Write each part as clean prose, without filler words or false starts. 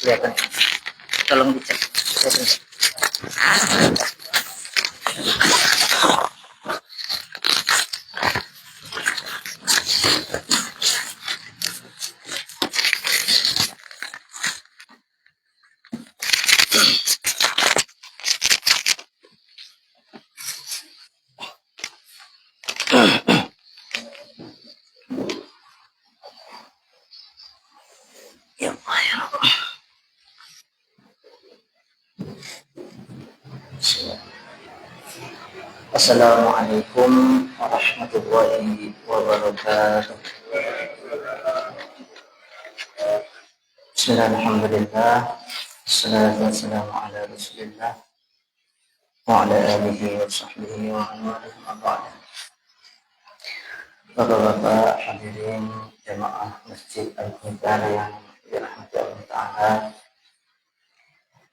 Kelihatan. Tolong dicek. Ya, ya. Assalamualaikum warahmatullahi wabarakatuh. Bismillahirrahmanirrahim. Assalatu wassalamu ala rasulillah wa ala alihi wa sahbihi wa man wala. Bapak-bapak hadirin jemaah Masjid Al-Huda yang dirahmati Allah Ta'ala,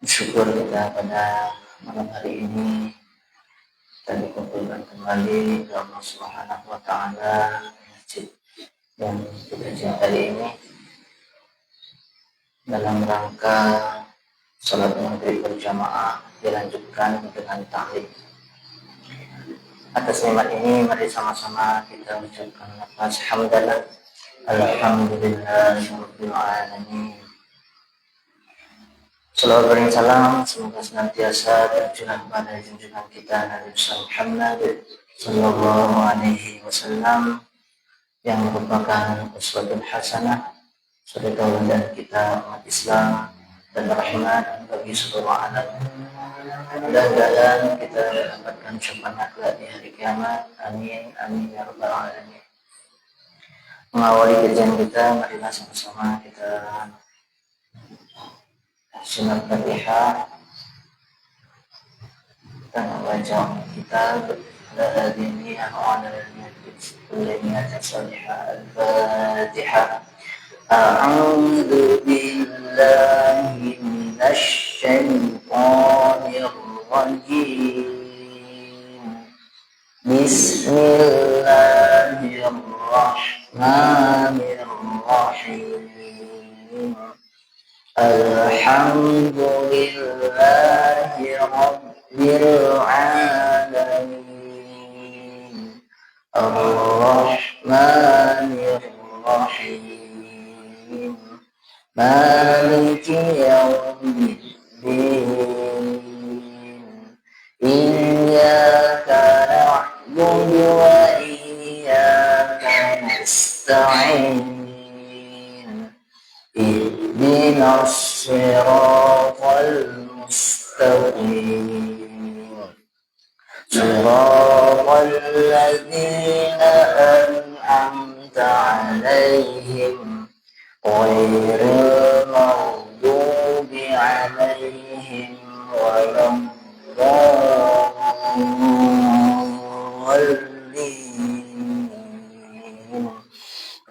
bersyukur kita pada malam hari ini kita dikumpulkan kembali ke Allah Subhanahu wa Ta'ala, masjid yang kita cintai ini, dalam rangka salat maghrib berjamaah dilanjutkan dengan ta'lim. Atas nikmat ini mari sama-sama kita ucapkan lafaz hamdalah, alhamdulillahirabbil alamin. Salawat dan salam semoga senantiasa tercurah pada junjungan kita Nabi Muhammad sallallahu alaihi wasallam yang merupakan uswatun hasanah, suri tauladan kita umat Islam dan rahmat bagi seluruh alam. Mudah-mudahan kita mendapatkan syafaat di hari kiamat. Amin amin ya rabbal alamin. Mengawali kajian kita, marilah sama-sama kita sunat Fatihah dan membaca kitab al-hadini al-niyyah salihah al-Fatihah. A'udzu billahi minasy syaithanir rajim. Bismillahirrahmanirrahim. Alhamdulillahi rabbil alamin. Ar-Rahmanir Rahim. Maliki yaumiddin. Iyyaka na'budu wa iyyaka nasta'in. Ihdinas siratal mustaqim. Siratal ladzina an'amta 'alaihim ghairil maghdubi 'alaihim waladdallin.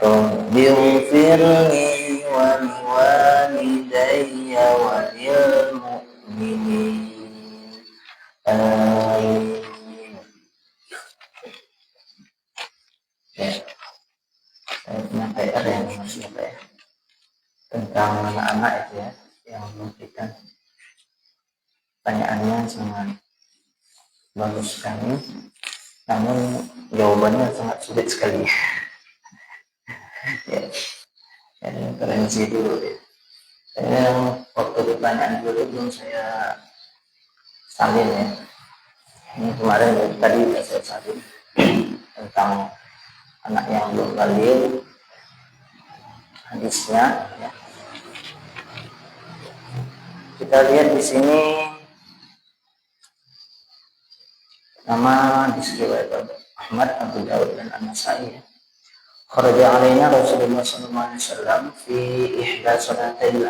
Rabbighfirli wa liwalidayya wa lil mu'minin. Amin. Saya punya PR yang masih apa ya, tentang anak-anak itu ya, yang memberikan pertanyaannya sangat bagus sekali, namun jawabannya sangat sulit sekali. Ya, referensi dulu ya. Saya waktu pertanyaan dulu belum saya salin ya. Ini kemarin tadi saya salin tentang anak yang belum balik, hadisnya ya. Kita lihat di sini nama disebut Ahmad, Abu Dawud dan An-Nasa'i ya. Kharaja alaina Rasulullah sallallahu alaihi wasallam fi ihda salatil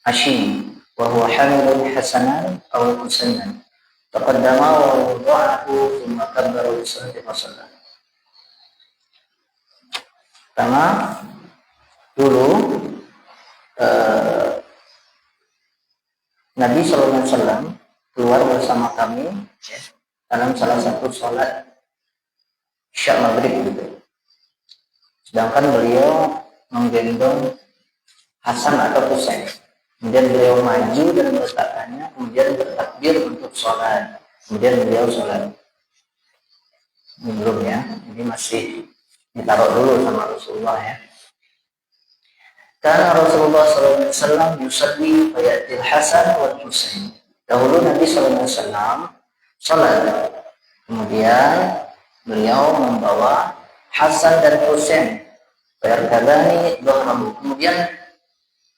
ashi wa huwa hamilun hasanan aw musannan. Taqaddama wa wada'ahu thumma kabbara li salati fasallah. Pertama dulu Nabi sallallahu alaihi wasallam keluar bersama kami ya, dalam salah satu sholat Isya Maghrib gitu. Sedangkan beliau menggendong Hasan atau Husain. Kemudian beliau maju dan meletakkannya, kemudian bertakbir untuk sholat. Kemudian beliau sholat. Ini belum ya, ini masih ditaruh dulu sama Rasulullah ya. Karena Rasulullah SAW yusalli fayatil Hasan wal Husain. Dahulu Nabi SAW sholat, kemudian beliau membawa Hasan dan Husain. Fayarkadani dhahrahu. Kemudian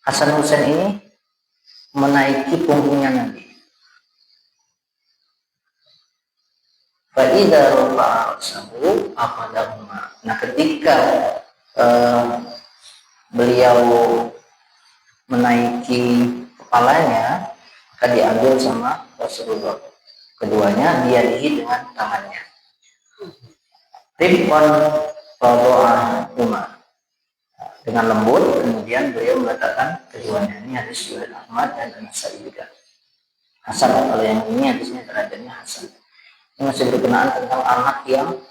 Hasan Husain ini menaiki punggungnya Nabi. Fa'idha rafa'a ra'sahu aqadahuma. Nah, ketika beliau menaiki kepalanya, maka diambil sama Rasulullah. Keduanya diadihi dengan tangannya. Rifqan fado'ahuma. Dengan lembut, kemudian beliau meletakkan keduanya. Ini hadis riwayat Ahmad dan An-Nasa'i juga. Hasan, kalau yang ini hadisnya derajatnya Hasan. Ini masih berkenaan tentang anak yang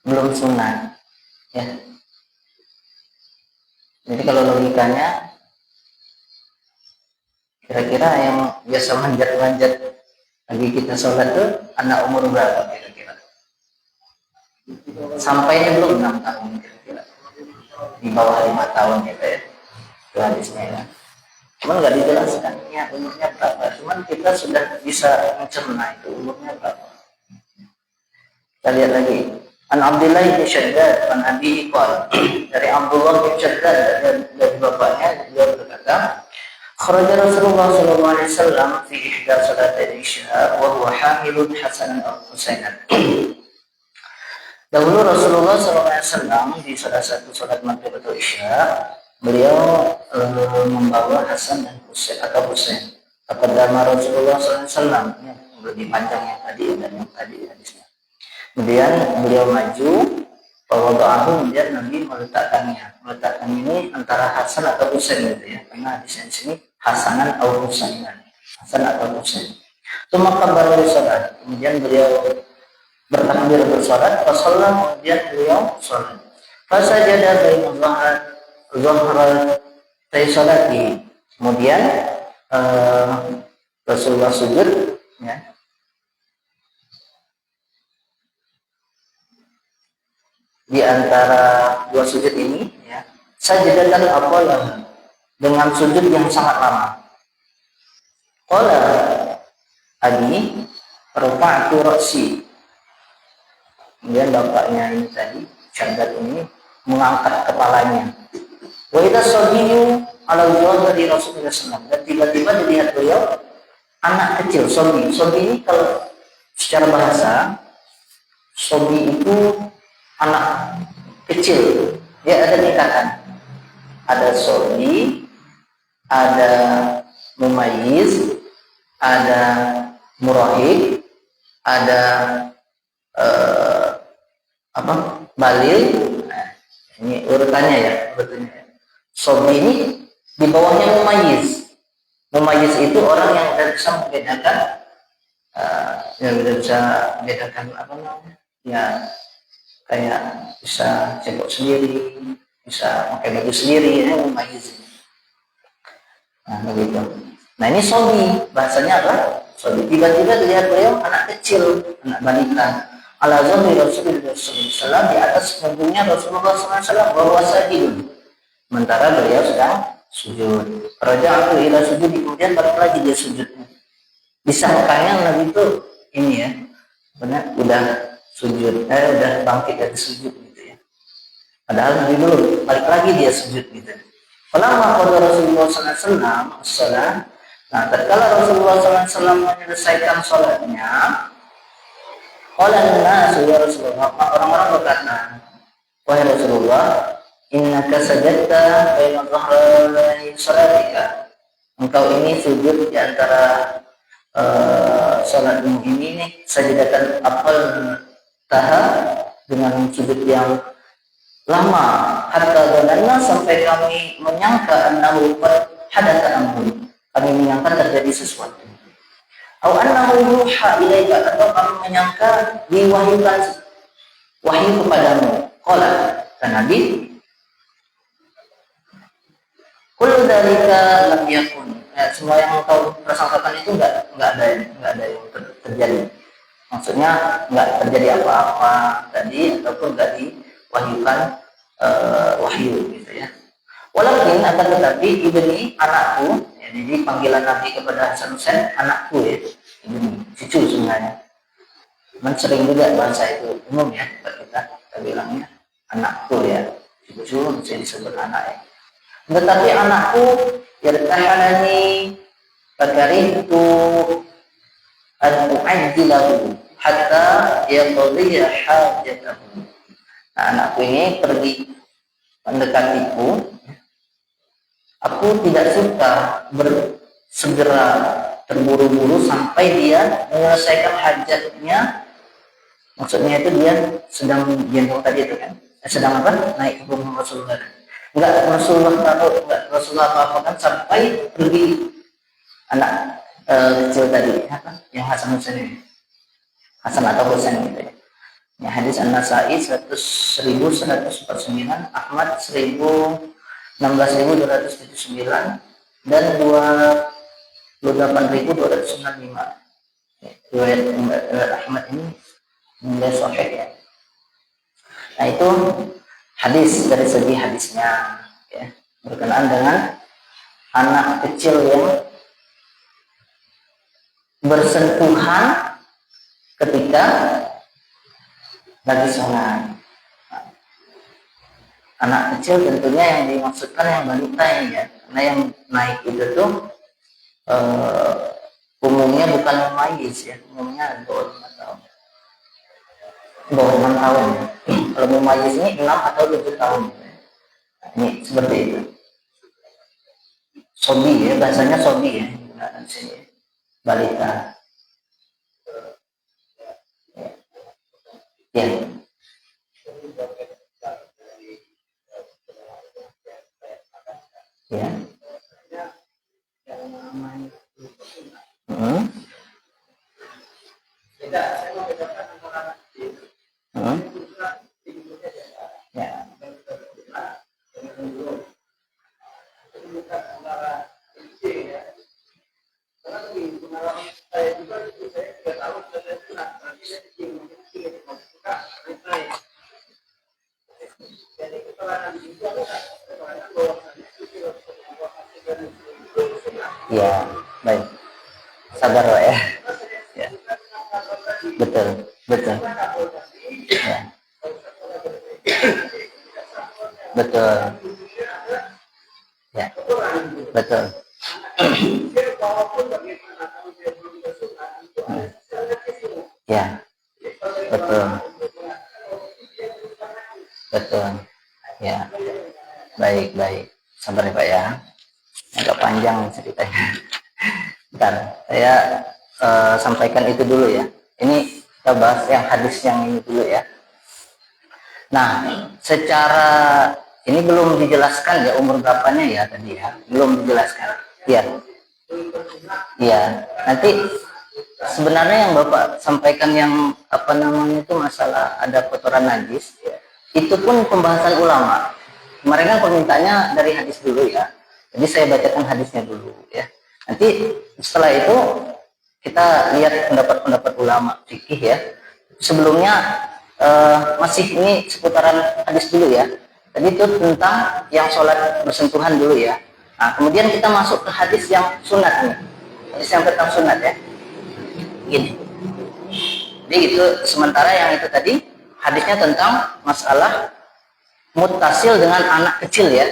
belum sunat. Ya. Jadi kalau logikanya, kira-kira yang biasa manjat-manjat lagi kita sholat itu anak umur berapa kira-kira? Sampainya belum 6 tahun kira-kira. Di bawah 5 tahun ya kayak itu hadisnya ya. Cuman nggak dijelaskan ya umurnya berapa. Cuman kita sudah bisa mencerna itu umurnya berapa. Kita lihat lagi. An Abdullah bin Shaddad an Abi qala dari Abdullah bin Shaddad dari bapaknya dia berkata, kharaja Rasulullah sallallahu alaihi wasallam fi ihda salatil isya wa huwa hamilun Hasanan aw Husainan. Dahulu Rasulullah SAW di salah satu sholat maghrib atau isya, beliau membawa Hasan dan Husain atau Husain. Kepada Rasulullah SAW, ya, lebih panjang yang tadi dan yang tadi hadisnya. Kemudian beliau maju, bahwa kemudian Nabi meletakkannya. Meletakkan ini antara Hasan atau Husain gitu ya, karena hadisnya di sini Hasanan atau Husainan, Hasan atau Husain. Cuma kabar sholat, kemudian beliau bertakbir bersolat, Rasulullah kemudian beliau solat. Fasajada baina dhahrat salati. Kemudian Rasulullah sujud ya. Di antara dua sujud ini ya, sajadatan apalah dengan sujud yang sangat lama. Qala Abi rafa'tu ra'si. Kemudian bapaknya ini tadi, Syaddad ini mengangkat kepalanya. Wa idza sabiyu ala dari Rasulullah SAW. Dan tiba-tiba dilihat beliau anak kecil, sobi. Sobi ini kalau secara bahasa, sobi itu anak kecil. Dia ada tingkatan. Ada sobi, ada mumayyiz, ada murahib, ada balil. Nah, ini urutannya ya, urutannya. Sobi ini di bawahnya mumayyiz. Mumayyiz itu orang yang tidak bisa membedakan, yang tidak bisa membedakan apa namanya, ya kayak bisa cebok sendiri, bisa pakai baju sendiri, ini mumayyiz. Nah begitu. Nah ini sobi, bahasanya apa? Sobi. Tiba-tiba dilihat beliau anak kecil, anak balita. Ala zahri Rasulullah SAW, di atas punggungnya Rasulullah SAW bahwa sajid. Sementara beliau sedang sujud. Raja'atu ila sujud, kemudian balik lagi dia sujudnya. Disangkanya Nabi itu ini ya, benar udah sujud, udah bangkit dari sujud gitu ya. Padahal Nabi dulu balik lagi dia sujud gitu. Falamma qada Rasulullah SAW as-shalah. Nah, tatkala Rasulullah SAW menyelesaikan sholatnya, qala ya Rasulullah, orang-orang berkata, wahai Rasulullah, innaka sajadta baina dhahrai salatika. Engkau ini sujud di antara salatmu ini nih, sajadatan apal taha, dengan sujud yang lama, hatta dhananna, sampai kami menyangka annahu qad hadatsa amrun. Kami menyangka terjadi sesuatu. Au annahu yuha ilaika, atau kamu menyangka diwahyukan wahyu kepadamu. Qala, kata Nabi, kullu dzalika lam yakun. Semua yang kau prasangkakan itu enggak ada yang terjadi. Maksudnya enggak terjadi apa-apa tadi, ataupun enggak diwahyukan wahyu gitu ya. Walaupun akan tetapi ibni, anakku, ya, jadi panggilan Nabi kepada Hasan Husain anakku ya, ibni, cucu sebenarnya. Cuman sering juga bahasa itu umum ya, kita bilangnya anakku ya, cucu bisa disebut anak ya. Tetapi anakku yartahalani fakaritu an u'ajjilahu hatta yaqdiya hajatahu. Nah, anakku ini pergi mendekatiku. Aku tidak suka segera terburu-buru sampai dia menyelesaikan hajatnya. Maksudnya itu dia sedang gendong tadi itu kan, sedang apa? Naik ke punggung Rasulullah. Enggak Rasulullah apa kan sampai pergi anak kecil tadi apa? Yang Hasan Husain ini. Hasan atau Husain gitu ya. Ya, hadis An-Nasa'i 1149, Ahmad 16.279 dan 28.265. Riwayat Ahmad ini nilai sahih ya. Nah, itu hadis dari segi hadisnya ya, berkenaan dengan anak kecil yang bersentuhan ketika lagi sholat. Anak kecil tentunya yang dimaksudkan yang balita ini ya, karena yang naik itu tuh umumnya bukan mumayyiz ya, umumnya bawah 5 tahun. Bawah 6 tahun ya. Kalau mumayyiz ini 6 atau 7 tahun ya. Nah, ini seperti itu. Sobi ya, bahasanya sobi ya, gunakan sini balita. Ya. Ya. Ya. Ya, baik. Sabar Pak ya. Ya. Betul. Ya. Betul. Ya. Betul. Ya. Betul. Ya. Baik. Sabar ya Pak ya. Agak panjang ceritanya. Bentar, saya sampaikan itu dulu ya. Ini kita bahas yang hadis yang ini dulu ya. Nah, secara ini belum dijelaskan ya umur berapanya ya tadi ya, belum dijelaskan. Iya. Iya. Nanti sebenarnya yang Bapak sampaikan yang apa namanya itu masalah ada kotoran najis, itu pun pembahasan ulama. Kemarin kan permintaannya dari hadis dulu ya. Jadi saya bacakan hadisnya dulu ya. Nanti setelah itu kita lihat pendapat-pendapat ulama fikih ya. Sebelumnya masih ini seputaran hadis dulu ya. Tadi itu tentang yang sholat bersentuhan dulu ya. Nah, kemudian kita masuk ke hadis yang sunat nih. Hadis yang tentang sunat ya. Gini. Jadi itu sementara yang itu tadi hadisnya tentang masalah muttasil dengan anak kecil ya.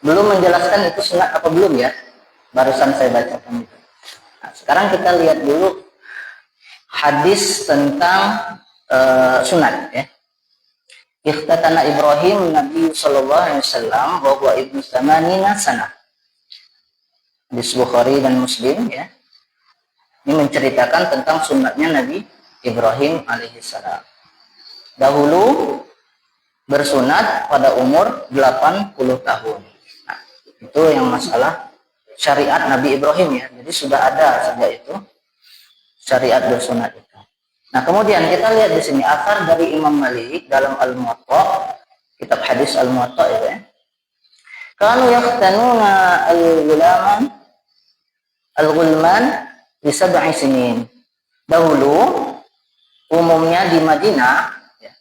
Belum menjelaskan itu sunat apa belum ya. Barusan saya bacakan itu. Nah, sekarang kita lihat dulu hadis tentang sunat ya. Ikhtatana Ibrahim Nabi sallallahu alaihi wasallam wa huwa ibnu samanina sanah. Hadis Bukhari dan Muslim ya. Ini menceritakan tentang sunatnya Nabi Ibrahim alaihissalam. Dahulu bersunat pada umur 80 tahun. Nah, itu yang masalah syariat Nabi Ibrahim ya. Jadi sudah ada sejak itu syariat bersunat itu. Nah, kemudian kita lihat di sini asar dari Imam Malik dalam Al-Muwatta, kitab hadis Al-Muwatta itu ya. Kanu yahtanuna al-ghulman di sab'i sinin. Dahulu umumnya di Madinah ya,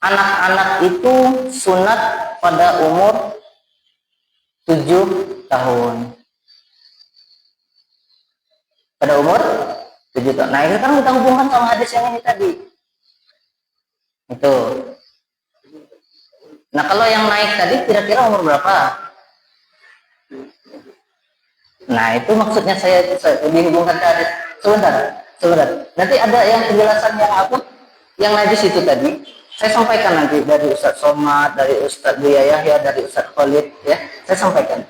anak-anak itu sunat pada umur 7 tahun. Pada umur 7 tahun. Nah, ini kan kita hubungkan sama hadis yang ini tadi. Itu. Nah, kalau yang naik tadi kira-kira umur berapa? Nah, itu maksudnya saya dihubungkan ke hadis. Sebentar. Nanti ada yang penjelasan yang apa? Yang najis itu tadi. Saya sampaikan nanti dari Ustadz Somad, dari Ustadz Buya Yahya, dari Ustadz Khalid, ya. Saya sampaikan.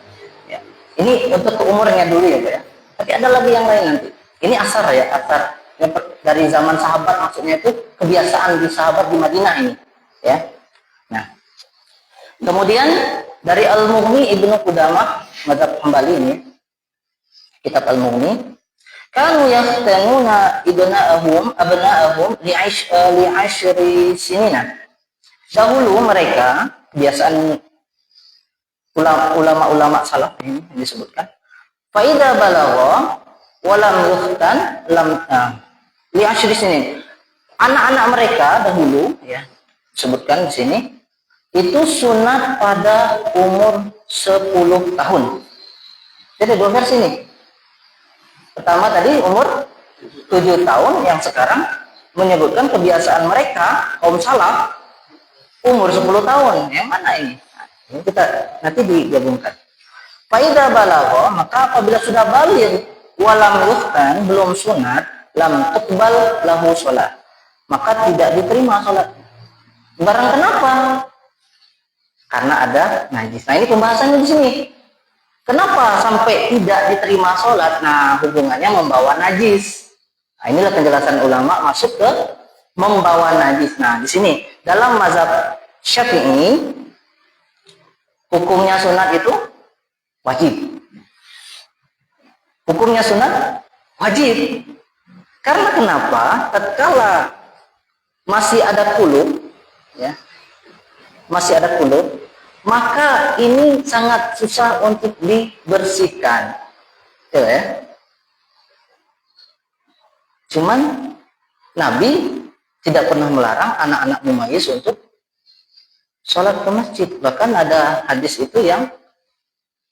Ya. Ini untuk umurnya dulu ya, Pak ya. Tapi ada lagi yang lain nanti. Ini asar ya, asar yang dari zaman sahabat, maksudnya itu kebiasaan di sahabat di Madinah ini, ya. Nah, kemudian dari Al-Mughni Ibnu Qudamah mazhab Hambali ini, kitab Al-Mughni, kanu yahtanuna abna'ahum li 10 sinina. Dahulu mereka, kebiasaan ulama-ulama salaf ini disebutkan, fa idza balagha walam yuhtan lam li 10 sinin. Anak-anak mereka dahulu ya, sebutkan di sini, itu sunat pada umur 10 tahun. Jadi dua versi nih. Pertama tadi umur 7 tahun, yang sekarang menyebutkan kebiasaan mereka kaum salaf umur 10 tahun. Yang mana ini? Nah, ini kita nanti digabungkan. Faida balagha, maka apabila sudah baligh walam yuhtan, belum sunat, lam tuqbal lahu sholat, maka tidak diterima sholat. Barang kenapa? Karena ada najis. Nah, ini pembahasannya di sini. Kenapa sampai tidak diterima sholat? Nah, hubungannya membawa najis. Nah, inilah penjelasan ulama masuk ke membawa najis. Nah, di sini dalam mazhab Syafi'i, hukumnya sunat itu wajib. Hukumnya sunat wajib. Karena kenapa? Tatkala masih ada kulub, ya, masih ada kulub, maka ini sangat susah untuk dibersihkan, ya. Cuman Nabi tidak pernah melarang anak-anak mumayyiz untuk sholat ke masjid. Bahkan ada hadis itu yang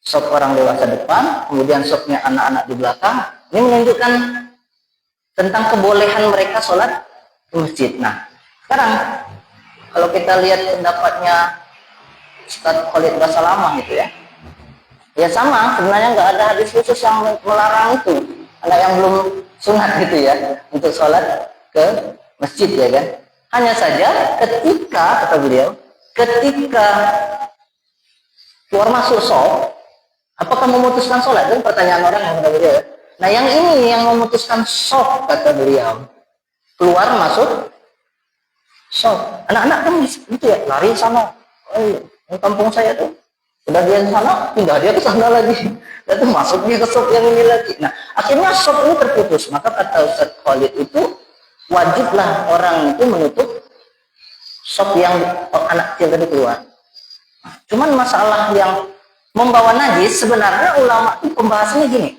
sop orang dewasa depan, kemudian sopnya anak-anak di belakang. Ini menunjukkan tentang kebolehan mereka sholat ke masjid. Nah, sekarang kalau kita lihat pendapatnya Ustadz Khalid Basalamah itu ya, ya sama, sebenarnya nggak ada hadis khusus yang melarang itu. Anak yang belum sunat gitu ya, untuk sholat ke masjid ya kan. Hanya saja ketika, kata beliau, ketika keluar masuk shop, apakah memutuskan sholat? Itu pertanyaan orang yang kata beliau ya. Nah, yang ini yang memutuskan shop, kata beliau. Keluar masuk shop. Anak-anak kan gitu ya, lari sana. Kampung saya tuh udah dia di sana, pindah dia ke sana lagi, dan tuh masuk dia ke shop yang ini lagi. Nah, akhirnya shop ini terputus. Maka kata Ustadz Khalid itu, wajiblah orang itu menutup shop yang anak kecil tadi keluar. Cuman masalah yang membawa najis, sebenarnya ulama itu pembahasannya gini.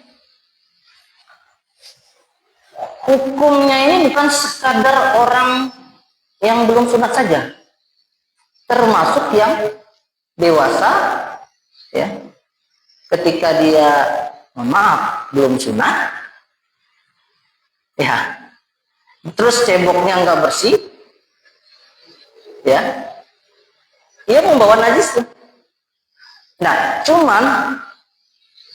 Hukumnya ini bukan sekadar orang yang belum sunat saja, termasuk yang dewasa, ya, ketika dia, mohon maaf, belum sunat, ya, terus ceboknya nggak bersih, ya, dia membawa najis tuh. Nah, cuman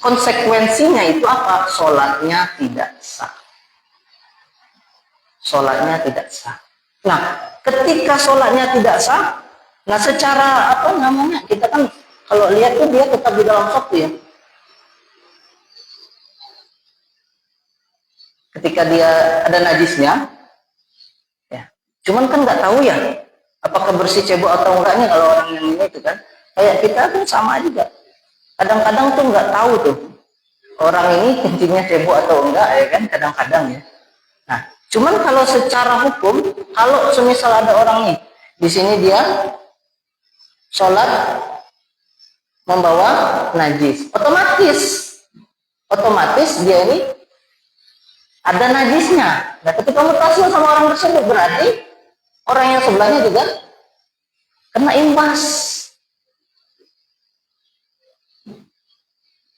konsekuensinya itu apa? Sholatnya tidak sah. Sholatnya tidak sah. Nah, ketika sholatnya tidak sah, nah secara apa namanya, kita kan kalau lihat tuh dia tetap di dalam shop ya. Ketika dia ada najisnya, ya, cuman kan nggak tahu ya, apakah bersih cebok atau enggaknya kalau orang yang ini itu kan. Kayak kita tuh sama juga. Kadang-kadang tuh nggak tahu tuh orang ini kencingnya cebok atau enggak ya kan, kadang-kadang ya. Cuman kalau secara hukum, kalau semisal ada orang nih di sini dia sholat membawa najis, otomatis dia ini ada najisnya. Nah, ketika mutasil sama orang tersebut berarti orang yang sebelahnya juga kena imbas.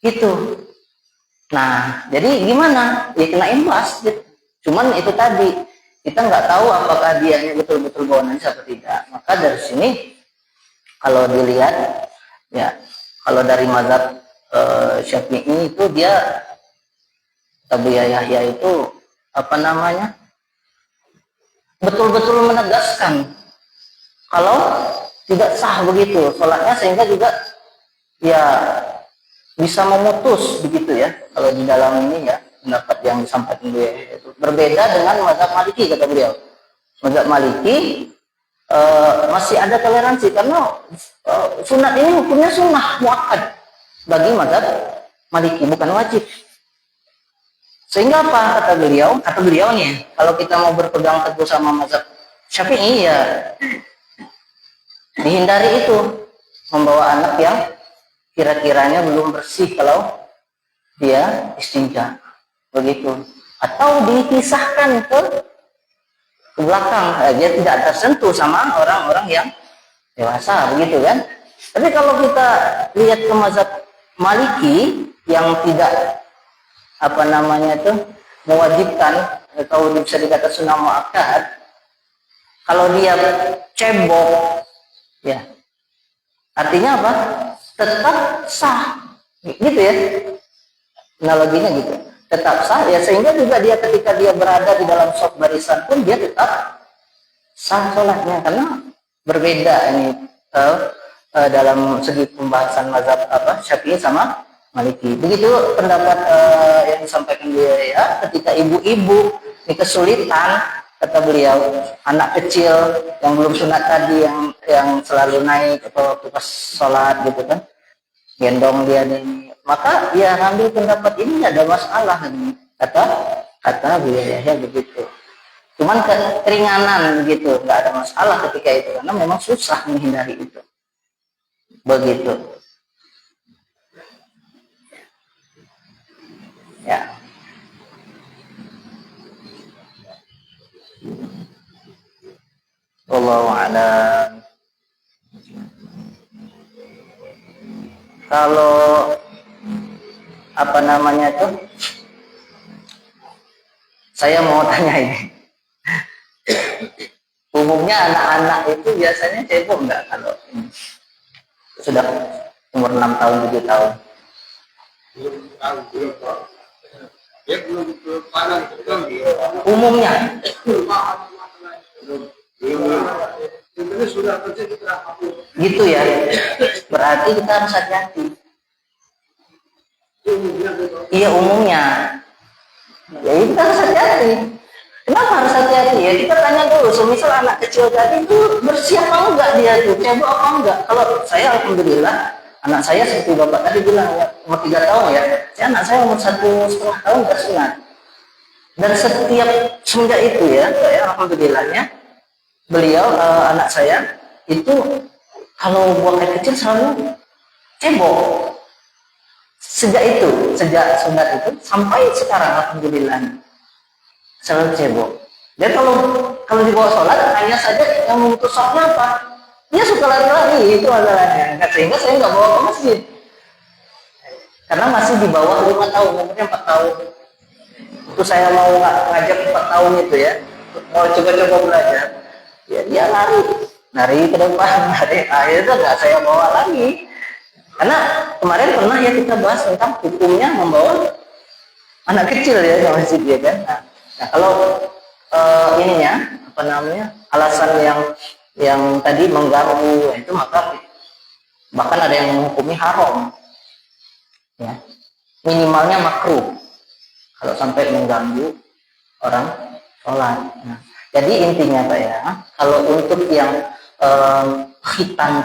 Gitu. Nah, jadi gimana? Ya kena imbas. Gitu. Cuman itu tadi, kita nggak tahu apakah dia betul-betul bawa najis atau tidak. Maka dari sini, kalau dilihat, ya kalau dari mazhab Syafi'i itu dia Abu Yahya itu apa namanya? Betul-betul menegaskan kalau tidak sah begitu sholatnya, sehingga juga ya bisa memutus begitu ya. Kalau di dalam ini ya pendapat yang disampaikan beliau itu berbeda dengan mazhab Maliki, kata beliau. Mazhab Maliki masih ada toleransi karena sunat ini hukumnya sunnah muakkad bagi mazhab Maliki, bukan wajib. Sehingga apa kata beliau? Kata beliau nih, kalau kita mau berpegang teguh sama mazhab Syafi'i ya dihindari itu membawa anak yang kira-kiranya belum bersih kalau dia istinja begitu, atau dipisahkan ke belakang, dia tidak tersentuh sama orang-orang yang dewasa begitu kan. Tapi kalau kita lihat ke mazhab Maliki yang tidak apa namanya itu mewajibkan atau bisa dikata sunnah muakkad, kalau dia cebok ya artinya apa? Tetap sah gitu ya, analoginya gitu, tetap sah ya, sehingga juga dia ketika dia berada di dalam saf barisan pun dia tetap sah sholatnya, karena berbeda ini dalam segi pembahasan mazhab Syafi'i sama Maliki. Begitu pendapat yang disampaikan dia ya, ketika ibu-ibu ini kesulitan, kata beliau, anak kecil yang belum sunat tadi yang selalu naik atau waktu pas sholat gitu kan, gendong dia nih, maka ya ngambil pendapat ini tidak ada masalah nih, kata beliau ya begitu. Cuman keringanan gitu, nggak ada masalah ketika itu karena memang susah menghindari itu. Begitu. Ya. Wallahu a'lam. Kalau apa namanya tuh, saya mau tanya ini. Umumnya anak-anak itu biasanya cebok nggak kalau sudah umur 6 tahun 7 tahun? Umumnya gitu ya, berarti kita harus hati-hati. Iya umumnya ya, kita harus hati-hati. Kenapa harus hati-hati ya? Kita tanya dulu, semisal anak kecil tadi itu bersih apa enggak dia tuh, cebok apa enggak. Kalau saya alhamdulillah, anak saya seperti bapak tadi bilang ya, umur 3 tahun ya, anak saya umur 1,5 tahun udah sunat. Dan setiap semenjak itu ya, saya alhamdulillahnya beliau anak saya itu kalau buang air kecil selalu cebok. Sejak sunat itu sampai sekarang alhamdulillah selalu cebok. Dia kalau dibawa sholat hanya saja yang memutus sholatnya apa? Dia suka lari-lari, itu masalahnya. Sehingga saya nggak bawa ke masjid karena masih di bawah 5 tahun, umurnya 4 tahun. Itu saya mau ngajak 4 tahun itu ya, mau coba-coba belajar. Ya dia lari ke depan, akhirnya nggak saya bawa lagi. Karena kemarin pernah ya kita bahas tentang hukumnya membawa anak kecil ya ke masjid ya kan. Nah kalau ininya apa namanya alasan yang tadi mengganggu itu, maka bahkan ada yang menghukumi haram ya, minimalnya makruh kalau sampai mengganggu orang sholat. Nah, jadi intinya Pak ya, kalau untuk yang khitan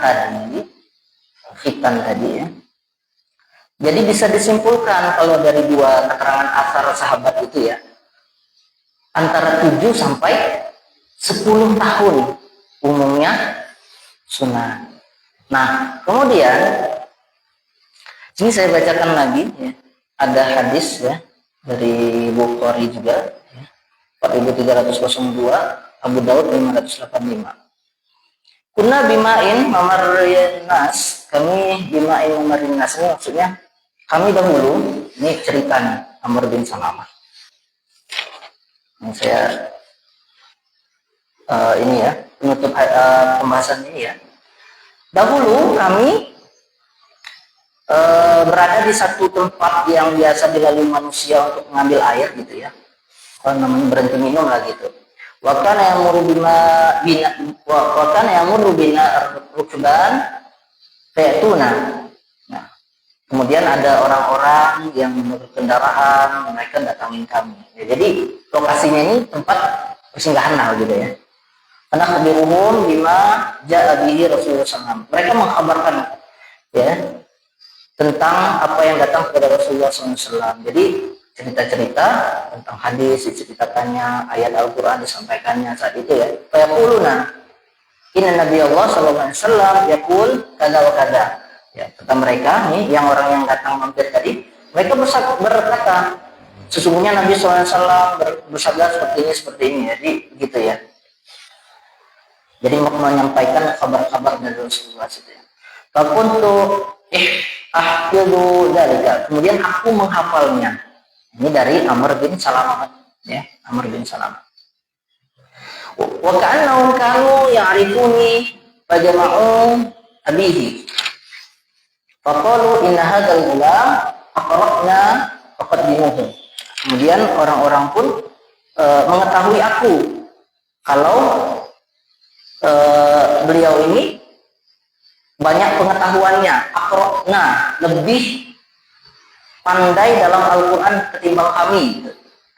tadi ya, jadi bisa disimpulkan kalau dari dua keterangan asar sahabat itu ya, antara 7 sampai 10 tahun umumnya sunnah. Nah, kemudian ini saya bacakan lagi ya. Ada hadis ya dari Bukhari juga ya. 4302, Abu Daud 585. Kunna bima'in mamarin nas, kami bima'in mamarin nas, ini maksudnya kami dahulu, ini ceritanya Amr bin Salamah. Ini saya ini ya penutup pembahasan ini ya. Dahulu kami berada di satu tempat yang biasa dilalui manusia untuk mengambil air gitu ya. Kalau namanya berhenti minum lah gitu. Wakana yamuru bina rukban fayatuna. Nah, kemudian ada orang-orang yang berkendaraan, mereka datangin kami. Ya, jadi lokasinya ini tempat persinggahan lah gitu ya. Karena kebiruhum bima ja'a bihi Rasulullah SAW. Mereka mengkabarkan ya tentang apa yang datang kepada Rasulullah SAW. Jadi cerita-cerita tentang hadis diceritakannya, ayat Al-Quran disampaikannya saat itu ya. Fayaquluna inna Nabi Allah SAW yaqul kada wa kada. Ya, kata mereka nih, yang orang yang datang mampir tadi, mereka berkata, sesungguhnya Nabi SAW bersabda seperti ini, jadi gitu ya. Jadi menyampaikan kabar-kabar dari Rasulullah SAW. Fakuntu ahfidu dzalika. Kemudian aku menghafalnya. Ini dari Amr bin Salamah ya, Amr bin Salamah. Wa ka'annahum kanu ya'rifuni fajama'u abihi. Faqalu inna hadzal ghulam aqra'na faqaddimuhu. Kemudian orang-orang pun mengetahui aku kalau beliau ini banyak pengetahuannya, aqra'na, lebih pandai dalam Al-Quran ketimbang kami.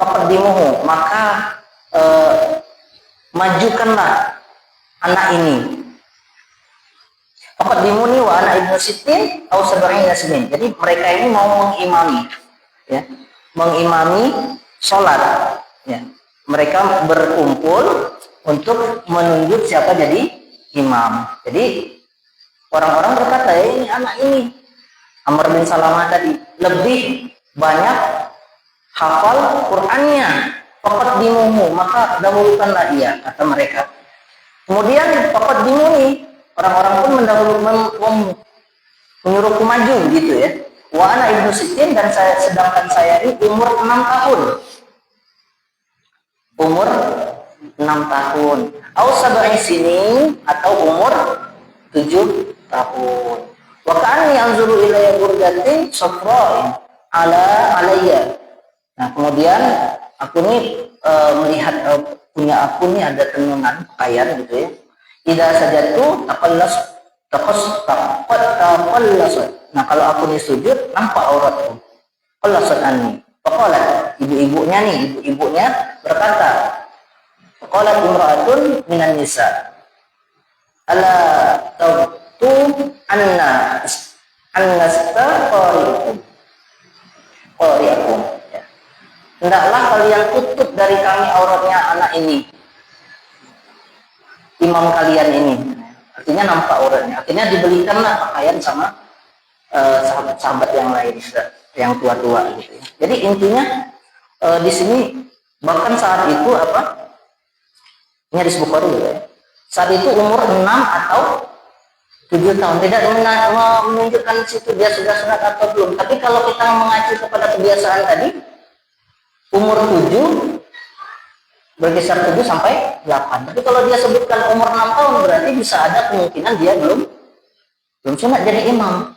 Faqaddimuhu, maka majukanlah anak ini. Faqaddimuni wa ana ibnu sittin aw sab'ina sinin. Jadi mereka ini mau mengimami ya, mengimami sholat ya. Mereka berkumpul untuk menunjuk siapa jadi imam. Jadi orang-orang berkata, ini anak ini Amr bin Salamah tadi lebih banyak hafal Qur'annya. Faqaddimuhu, maka dahulukanlah dia, kata mereka. Kemudian faqaddimuni, orang-orang pun menyuruhku maju gitu ya. Wa ana ibnu sittin, dan sedangkan saya ini umur 6 tahun. Umur 6 tahun. Au sab'i sinin, atau umur 7 tahun. Wa ka'anni anzuru ilayya burdatin safra'in alayya. Nah, kemudian aku nih melihat punya aku nih ada tenungan pakaian gitu ya. Idza sajadtu taqallas. Nah, kalau aku nih sujud nampak auratku. Qallasat anni. Faqalat, ibunya berkata, faqalat imra'atun minan nisa, ala tawtu anna qari'akum. Ya. Hendaklah kalian tutup dari kami auratnya anak ini, imam kalian ini. Artinya nampak auratnya. Akhirnya dibelikanlah pakaian sama sahabat-sahabat yang lain, yang tua-tua gitu ya. Jadi intinya di sini bahkan saat itu apa? Ini hadis Bukhari ya. Saat itu umur 6 atau 7 tahun. Tidak menunjukkan situ dia sudah sunat atau belum. Tapi kalau kita mengacu kepada kebiasaan tadi, umur 7 berkisar 7 sampai 8. Tapi kalau dia sebutkan umur 6 tahun, berarti bisa ada kemungkinan dia belum sunat jadi imam.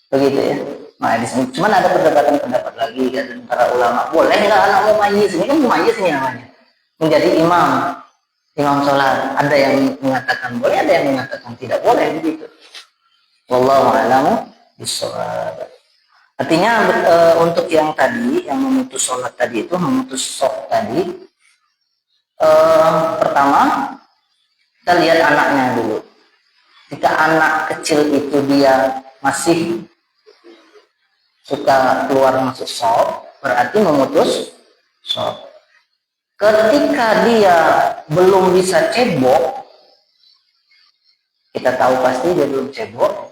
Begitu ya. Nah, di sini cuman ada pendapat lagi ya, dan para ulama, boleh nggak anak mumayyiz, ini kan mumayyiz ini namanya, menjadi imam sholat. Ada yang mengatakan boleh, ada yang mengatakan tidak boleh begitu. Wallahu a'lamu bishawab. Artinya untuk yang tadi, yang memutus sholat tadi itu, memutus sholat tadi, pertama kita lihat anaknya dulu. Jika anak kecil itu dia masih suka keluar masuk sholat, berarti memutus So, ketika dia belum bisa cebok, kita tahu pasti dia belum cebok,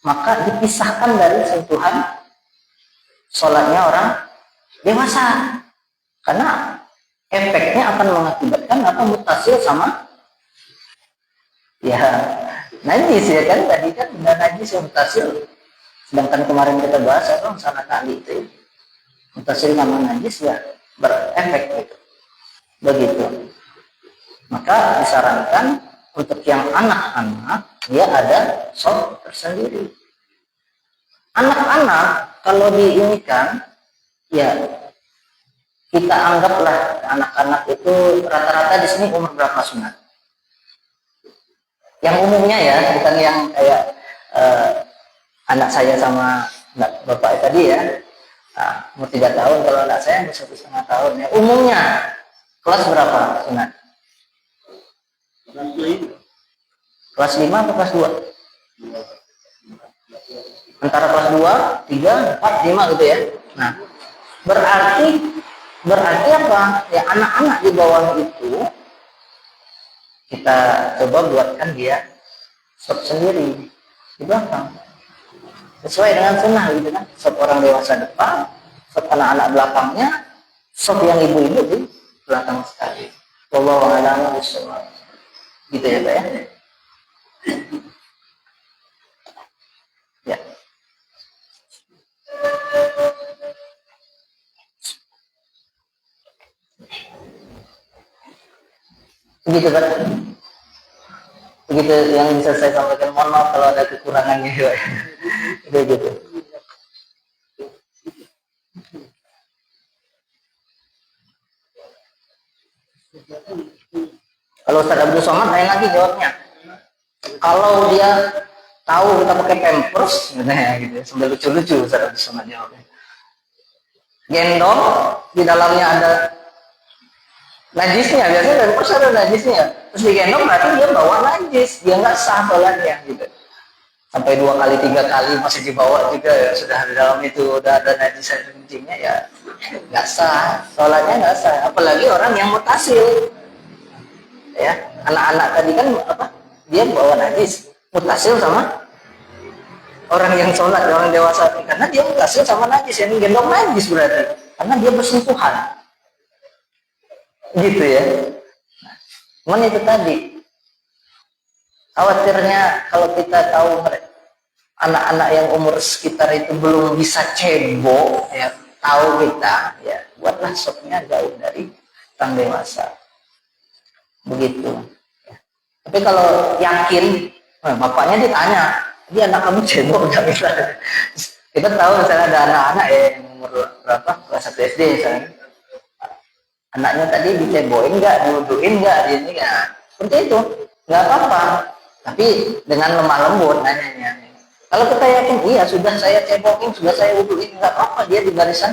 maka dipisahkan dari sentuhan sholatnya orang dewasa, karena efeknya akan mengakibatkan apa, mutasil sama ya najis ya kan, tadi kan udah najis yang mutasil, sedangkan kemarin kita bahas apa sana kali itu mutasil sama najis ya berefek gitu, begitu. Maka disarankan untuk yang anak-anak dia ada sholat tersendiri. Anak-anak kalau diinikan ya kita anggaplah anak-anak itu rata-rata di sini umur berapa sunat? Yang umumnya ya, bukan yang kayak anak saya sama bapak tadi ya. Nah, umur 3 tahun, kalau anak saya umur 1,5 tahun ya. Umumnya kelas berapa sunat? Kelas 5 atau kelas 2? Antara kelas 2, 3, 4, 5 gitu ya. Nah, berarti apa? Ya anak-anak di bawah itu kita coba buatkan dia stop sendiri di belakang. Sesuai dengan sunnah gitu kan. Stop orang dewasa depan, stop anak-anak belakangnya, stop yang ibu-ibu di belakang sekali. Wallahu a'lam bishawab. Gitu ya, Pak ya. Ya. Begitu Pak. Begitu yang bisa saya sampaikan. Mohon maaf kalau ada kekurangannya ya. Begitu. Kalau Ustaz Abdul Somad lain lagi jawabnya. Kalau dia tahu kita pakai pampers, nah gitu, sambil lucu-lucu Ustaz Abdul Somad jawabnya. Gendong di dalamnya ada najisnya, biasanya pampers ada najisnya, terus digendong berarti dia bawa najis, dia nggak sah sholatnya gitu. Sampai 2 kali 3 kali masih dibawa juga ya, sudah di dalam itu udah ada najis kencingnya ya nggak sah, sholatnya nggak sah. Apalagi orang yang mutasil. Ya, anak-anak tadi kan apa? Dia bawa najis, mutasil sama orang yang sholat, orang dewasa, karena dia mutasil sama najis, yang gendong najis berarti, karena dia bersentuhan, gitu ya. Cuman itu tadi, khawatirnya kalau kita tahu anak-anak yang umur sekitar itu belum bisa cebok, ya tahu kita, ya buatlah sopnya jauh dari orang dewasa. Begitu. Tapi kalau yakin, bapaknya ditanya, dia anak kamu cebok nggak bisa. Kita tahu misalnya ada anak-anak ya yang umur berapa, kelas 1 SD misalnya, anaknya tadi dicebokin nggak, diuduin nggak, ini nggak, seperti itu, nggak apa-apa. Tapi dengan lemah lembut nanyanya. Kalau kita yakin, iya sudah saya cebokin, sudah saya uduin, nggak apa-apa, dia di barisan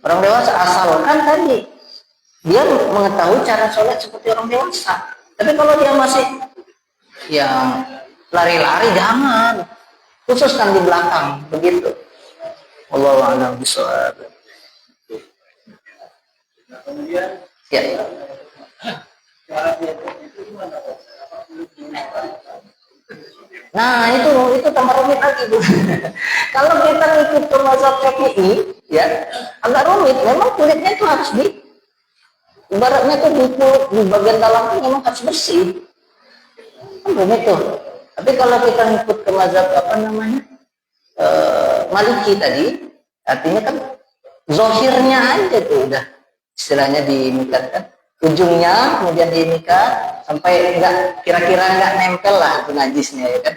orang dewasa, asalkan tadi dia mengetahui cara sholat seperti orang dewasa. Tapi kalau dia masih yang lari-lari, jangan, khususkan di belakang, begitu. Wallahu a'lam bishawab. Ya. Nah itu tambah rumit lagi Bu. Kalau kita ngikut ke mazhab Syafi'i, ya agak rumit. Memang kulitnya itu harus ibaratnya tuh di bagian dalam itu memang harus bersih. Kan rumit tuh. Tapi kalau kita ngikut ke mazhab apa namanya Maliki tadi, artinya kan zohirnya aja tuh udah istilahnya diinikan kan, ujungnya kemudian diinikan sampai kira-kira nggak nempel lah itu najisnya ya kan,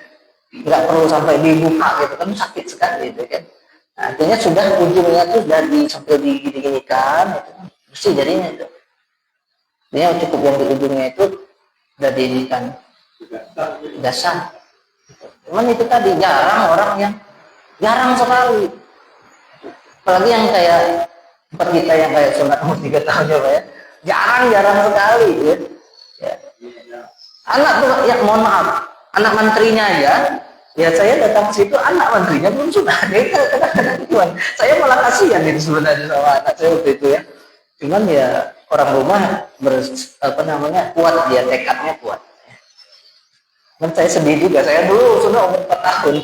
nggak perlu sampai dibuka gitu kan, sakit sekali itu kan. Nah, artinya sudah ujungnya tuh sudah sampai diginikan itu kan bersih jadinya itu. Dia cukup yang di ujungnya itu sudah diinikan dasar. Cuman itu tadi jarang sekali, apalagi yang kayak tempat kita yang kayak sunat umur 3 tahun ya Pak ya, jarang sekali ya. Anak tuh ya mohon maaf, anak menterinya ya saya datang ke situ, anak menterinya belum sunat, dia kadang-kadang saya malah kasihan itu sebenarnya sama anak saya waktu itu ya. Cuman ya orang rumah kuat, dia tekadnya kuat. Dan saya sedih juga, saya dulu sudah umur 4 tahun.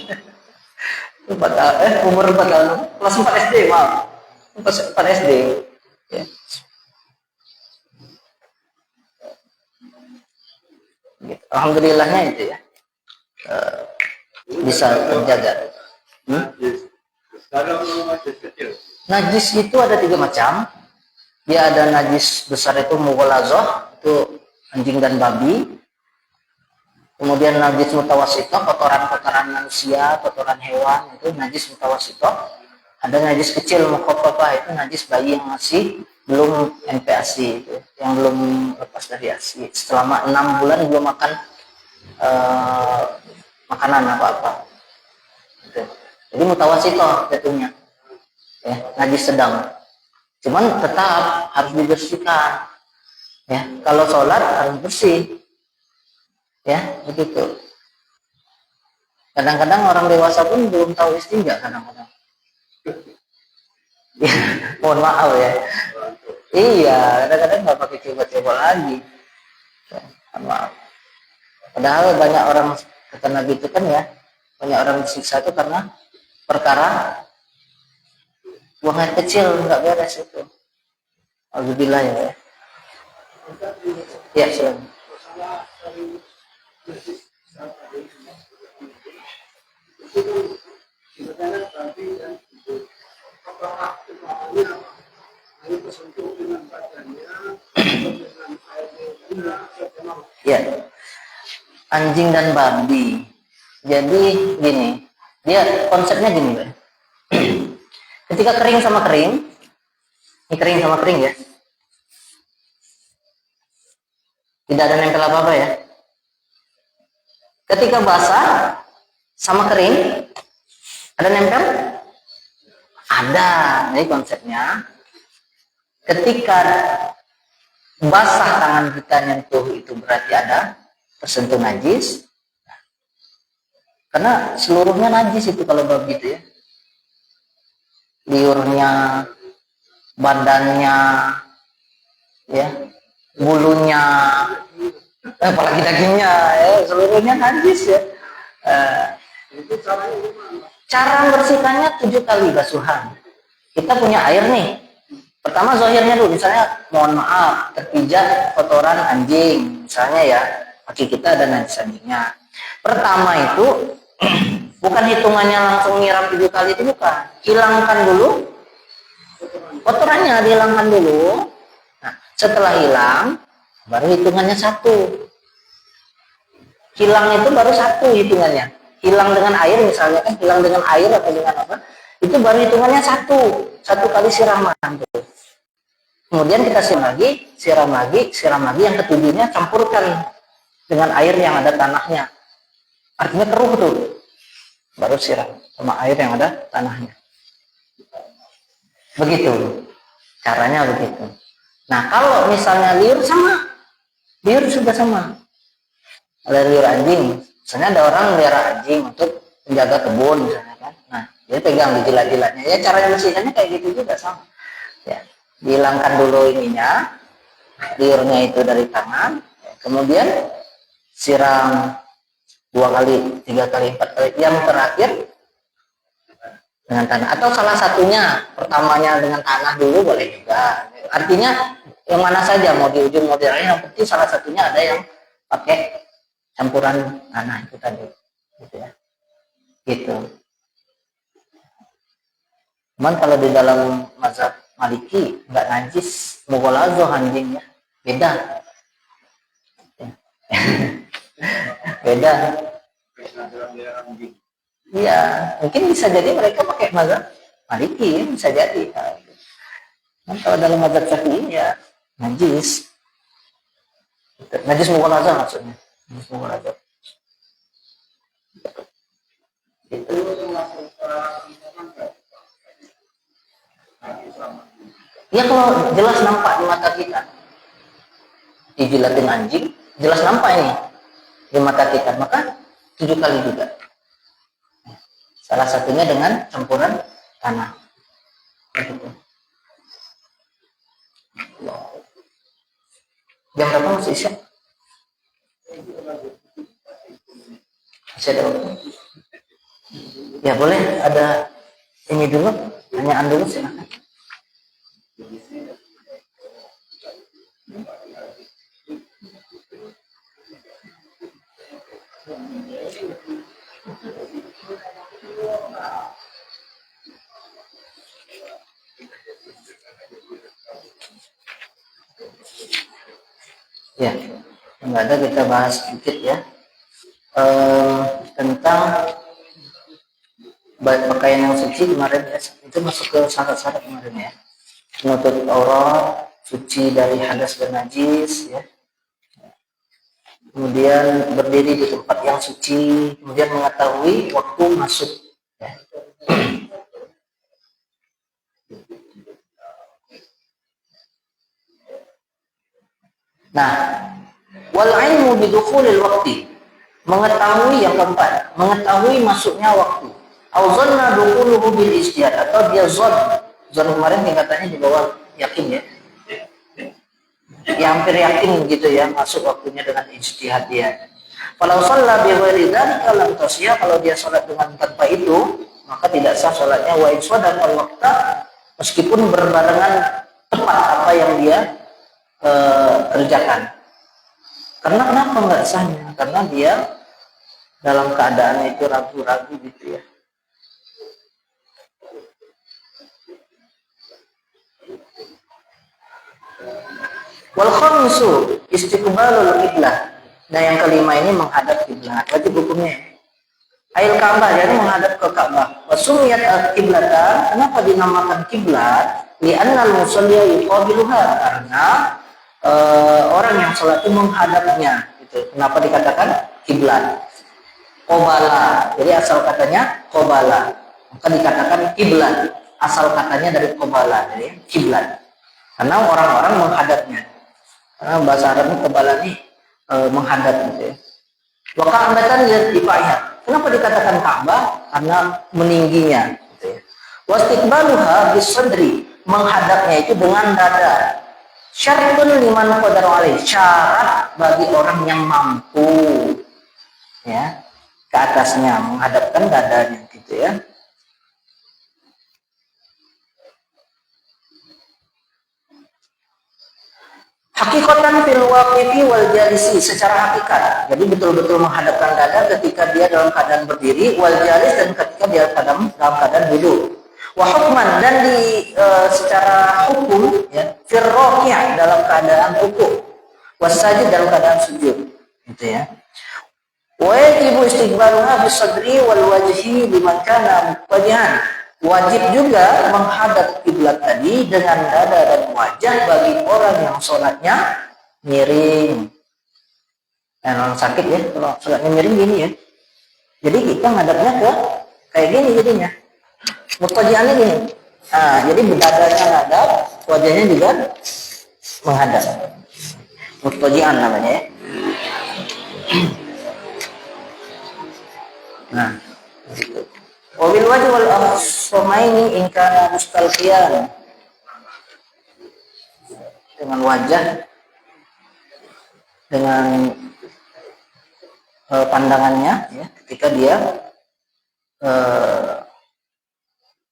4 tahun umur 4 tahun, kelas 4 SD, maaf. Kelas 4 SD. Ya. Gitu. Alhamdulillahnya itu ya. Bisa terjaga. Najis itu ada 3 macam. Dia ada najis besar itu mughalazah, itu anjing dan babi. Kemudian najis mutawasithah, kotoran-kotoran manusia, kotoran hewan, itu najis mutawasithah. Ada najis kecil mukhaffafah, itu najis bayi yang masih belum MPASI, itu yang belum lepas dari ASI. Selama 6 bulan belum makan makanan apa-apa. Jadi mutawasithah jatuhnya. Ya, najis sedang. Cuman tetap harus dibersihkan. Ya, kalau sholat harus bersih. Ya, begitu. Kadang-kadang orang dewasa pun belum tahu istinja kadang-kadang. Ya, mohon maaf ya. Iya, kadang-kadang nggak pakai coba-coba lagi. Ya, mohon maaf. Padahal banyak orang, kata Nabi itu kan ya, banyak orang disiksa itu karena perkara buang air kecil nggak beres itu. Alhamdulillah ya. Ya, silakan. Ya, anjing dan babi. Jadi gini, dia konsepnya gini, Pak. Ketika kering sama kering, ini kering sama kering ya, tidak ada nempel apa-apa ya. Ketika basah sama kering, ada nempel? Ada. Jadi konsepnya, ketika basah tangan kita nyentuh itu berarti ada tersentuh najis. Karena seluruhnya najis itu kalau babi itu ya. Liurnya, badannya, ya, bulunya, apalagi dagingnya, ya, seluruhnya najis ya. Cara membersihkannya 7 kali basuhan. Kita punya air nih. Pertama zahirnya dulu, misalnya mohon maaf terpijak kotoran anjing, misalnya ya, kaki kita ada najis anjingnya. Pertama itu bukan hitungannya langsung nyiram 7 kali, itu bukan. Hilangkan dulu kotorannya, dihilangkan dulu. Nah, setelah hilang baru hitungannya 1. Hilang itu baru 1 hitungannya. Hilang dengan air misalnya, hilang dengan air atau dengan apa, itu baru hitungannya 1 kali siraman tuh. Kemudian kita siram lagi, yang ketujuhnya campurkan dengan air yang ada tanahnya. Artinya keruh tuh, baru siram sama air yang ada tanahnya. Begitu, caranya begitu. Nah, kalau misalnya liur sama, liur sudah sama. Ada liur anjing, misalnya ada orang melihara anjing untuk menjaga kebun misalnya kan. Nah, dia pegang di jilat-jilatnya. Ya caranya bersihkannya kayak gitu juga sama. Ya, dihilangkan dulu ininya, liurnya itu dari tangan, kemudian siram 2 kali, 3 kali, 4 kali. Yang terakhir dengan tanah, atau salah satunya pertamanya dengan tanah dulu boleh juga. Artinya yang mana saja, mau di ujung mau di akhir, yang penting salah satunya ada yang pakai campuran tanah itu tadi, gitu ya. Gitu. Cuman kalau di dalam mazhab Maliki nggak najis mughalazah anjingnya, beda. Beda. Iya, mungkin bisa jadi mereka pakai mazhab Maliki, bisa jadi. Nah, kalau dalam mazhab Syafi'i ya najis. Najis mughalazah maksudnya. Najis mughalazah. Itu ya kalau jelas nampak di mata kita, dijilatin anjing, jelas nampak ini di mata kita, maka 7 kali juga. Salah satunya dengan campuran tanah. Begitu. Jam berapa masih Isya? Masih ada waktu? Ya boleh, ada ini dulu, tanyaan dulu silakan. Ya, nggak ada, kita bahas sedikit ya tentang pakaian yang suci kemarin ya. Itu masuk ke syarat-syarat kemarin ya. Menutup aurat, suci dari hadas dan najis ya. Kemudian berdiri di tempat yang suci, kemudian mengetahui waktu masuk ya. Nah, wal ilmu bidukhulil waqti, mengetahui yang keempat, mengetahui masuknya waktu. Au zanna dukhuluhu bil ijtihad, atau dia zon kemarin tingkatannya di bawah yakin ya. Ya hampir yakin gitu ya masuk waktunya dengan ijtihad dia. Kalau shalla bi ghairi dzalika lam tasya, kalau dia salat dengan tanpa itu, maka tidak sah salatnya. Wa in sadaqa waqta, meskipun berbarengan tepat apa yang dia kerjakan. Karena kenapa nggak sahnya? Karena dia dalam keadaan itu ragu-ragu gitu ya. Wal khamisu istiqbalul qiblah. Nah yang kelima ini menghadap kiblat. Berarti hukumnya Ail Ka'bah, jadi menghadap ke Ka'bah. Wasumiyat al-qiblata, kenapa dinamakan kiblat? Li'anna al-musalliya yuqabiluha, karena orang yang sholat itu menghadapnya gitu. Kenapa dikatakan kiblat? Qobala, jadi asal katanya qobala, maka dikatakan kiblat. Asal katanya dari qobala, jadi kiblat, karena orang-orang menghadapnya. Karena bahasa Arabnya qobala ini menghadap gitu ya. Wa ka'batan lirtifaiha, kenapa dikatakan Ka'bah? Karena meningginya gitu ya. Wastiqbaluha bisadri, menghadapnya itu dengan dada. Syaratun liman qadaru alaih, syarat bagi orang yang mampu ya ke atasnya, menghadapkan dadanya gitu ya. Hakikatan fil waqifi wal jalisi, secara hakikat. Jadi betul-betul menghadapkan dada ketika dia dalam keadaan berdiri, wal jalis, dan ketika dia dalam keadaan duduk. Wa hukman, dan di secara hukum ya, fil rafi', dalam keadaan rukuk, wasajid, dalam keadaan sujud gitu ya. Wa yajibu istiqbaluha bis sadri wal wajhi liman kana muqtadihan, wajib juga menghadap kiblat tadi dengan dada dan wajah bagi orang yang sholatnya miring. Orang sakit ya, kalau sholatnya miring gini ya. Jadi kita ngadapnya ke kayak gini jadinya. Muqtadihannya gini. Nah, jadi dadanya ngadap, wajahnya juga menghadap. Muqtadihan namanya ya. Nah, gitu. Wabil wajh wal akhsamaini in kana mustalqiyan, dengan wajah, dengan pandangannya ya, ketika dia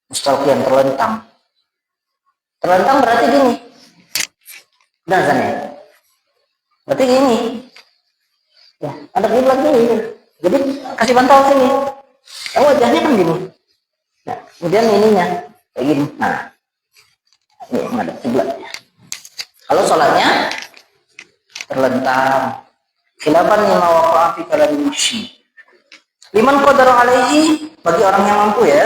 mustalqiyan, terlentang. Terlentang berarti gini. Udah kan ya? Berarti gini. Ya, ada kiblat gini. Jadi kasih pantau sini. Wajahnya kan gini. Nah, kemudian ininya kayak gini. Nah, ini menghadap kiblatnya. Kalau sholatnya terlentang, khilafan lima waqa'a fi kalamil muhyi. Liman qadara alaihi, bagi orang yang mampu ya.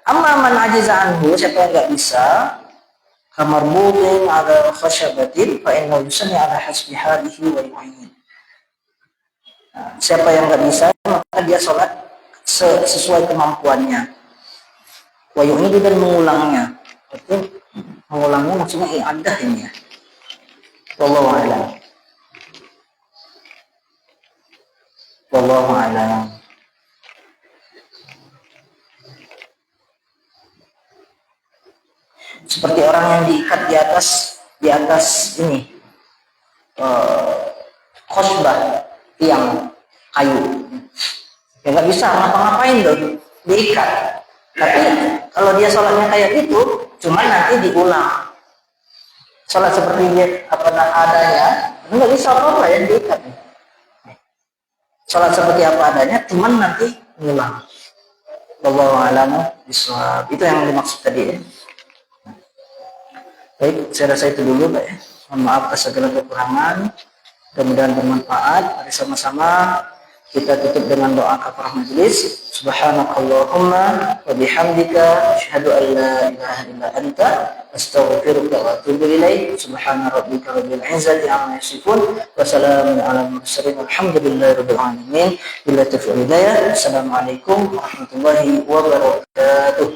Amma man ajiza anhu, siapa yang enggak bisa, kamarbutin ala khasyabatin fa innahu yusalli ala hasbi halihi wa yu'ayyin. Nah, siapa yang enggak bisa, maka dia sholat sesuai kemampuannya. Wa yu'ayyin, dan mengulangnya. Berarti mengulangnya maksudnya i'adah ini ya. Wallahu a'lam. Wallahu a'lam. Seperti orang yang diikat di atas di atas ini khosbah tiang kayu. Ya nggak bisa ngapa-ngapain tuh, diikat. Tapi kalau dia sholatnya kayak gitu, cuman nanti diulang. Sholat seperti dia apa adanya, nggak bisa apa-apa ya, diikat. Sholat seperti apa adanya, cuman nanti diulang. Wallahu a'lam bishawab. Itu yang dimaksud tadi ya. Baik, saya rasa itu dulu Pak ya. Mohon maaf atas segala kekurangan. Mudah-mudahan bermanfaat. Mari sama-sama kita tutup dengan doa kafarah majelis. Subhanakallahumma wa bihamdika asyhadu an la ilaha illa anta astaghfiruka wa atubu ilaik. Subhana rabbika rabbil izzati amma yasifun wa salamun alal mursalin walhamdulillahi rabbil alamin. Billahi taufiq wal hidayah. Assalamualaikum warahmatullahi wabarakatuh.